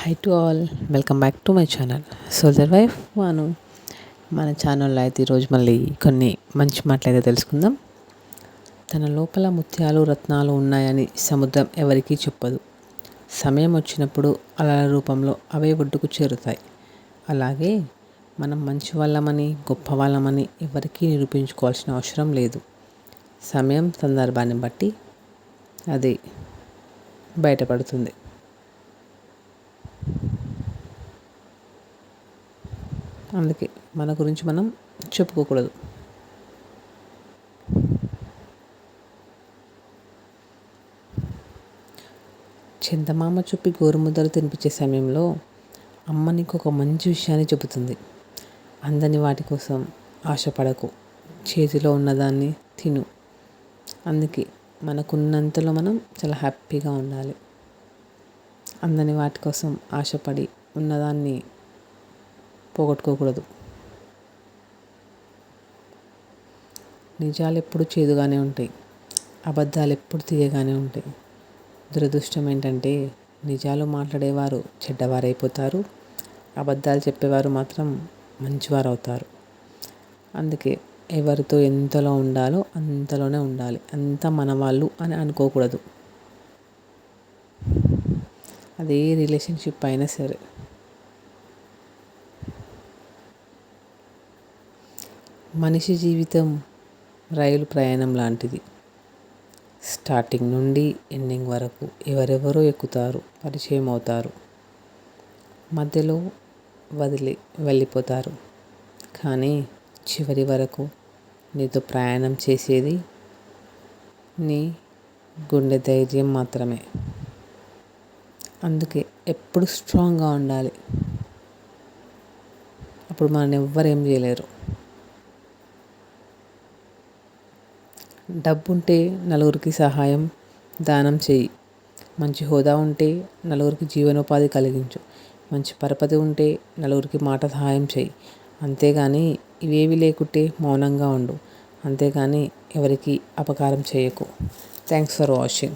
High to all, welcome back to my channel soldier wife వాను. మన ఛానల్లో అయితే ఈరోజు మళ్ళీ కొన్ని మంచి మాటలు అయితే తెలుసుకుందాం. తన లోపల ముత్యాలు రత్నాలు ఉన్నాయని సముద్రం ఎవరికీ చెప్పదు. సమయం వచ్చినప్పుడు అలల రూపంలో అవే ఒడ్డుకు చేరుతాయి. అలాగే మనం మంచి వాళ్ళమని గొప్ప వాళ్ళమని ఎవరికీ నిరూపించుకోవాల్సిన అవసరం లేదు. సమయం సందర్భాన్ని బట్టి అది బయటపడుతుంది. అందుకే మన గురించి మనం చెప్పుకోకూడదు. చందమామ చూపి గోరుముద్దలు తినిపించే సమయంలో అమ్మ నీకు ఒక మంచి విషయాన్ని చెబుతుంది. అందని వాటి కోసం ఆశపడకు, చేతిలో ఉన్నదాన్ని తిను. అందుకే మనకున్నంతలో మనం చాలా హ్యాపీగా ఉండాలి. అందని వాటి కోసం ఆశపడి ఉన్నదాన్ని పోగొట్టుకోకూడదు. నిజాలు ఎప్పుడు చేదుగానే ఉంటాయి, అబద్ధాలు ఎప్పుడు తీయగానే ఉంటాయి. దురదృష్టం ఏంటంటే నిజాలు మాట్లాడేవారు చెడ్డవారైపోతారు, అబద్ధాలు చెప్పేవారు మాత్రం మంచివారు అవుతారు. అందుకే ఎవరితో ఎంతలో ఉండాలో అంతలోనే ఉండాలి. అంతా మన వాళ్ళు అని అనుకోకూడదు. అదే రిలేషన్షిప్ అయినా సరే. మనిషి జీవితం రైలు ప్రయాణం లాంటిది. స్టార్టింగ్ నుండి ఎండింగ్ వరకు ఎవరెవరో ఎక్కుతారు, పరిచయం అవుతారు, మధ్యలో వదిలి వెళ్ళిపోతారు. కానీ చివరి వరకు నీతో ప్రయాణం చేసేది నీ గుండె ధైర్యం మాత్రమే. అందుకే ఎప్పుడు స్ట్రాంగ్గా ఉండాలి. అప్పుడు మనల్ని ఎవ్వరు ఏం చేయలేరు. డబ్బు ఉంటే నలుగురికి సహాయం దానం చేయి. మంచి హోదా ఉంటే నలుగురికి జీవనోపాధి కలిగించు. మంచి పరపతి ఉంటే నలుగురికి మాట సహాయం చేయి. అంతేగాని ఇవేవి లేకుంటే మౌనంగా ఉండు. అంతేగాని ఎవరికి అపకారం చేయకు. Thanks for watching.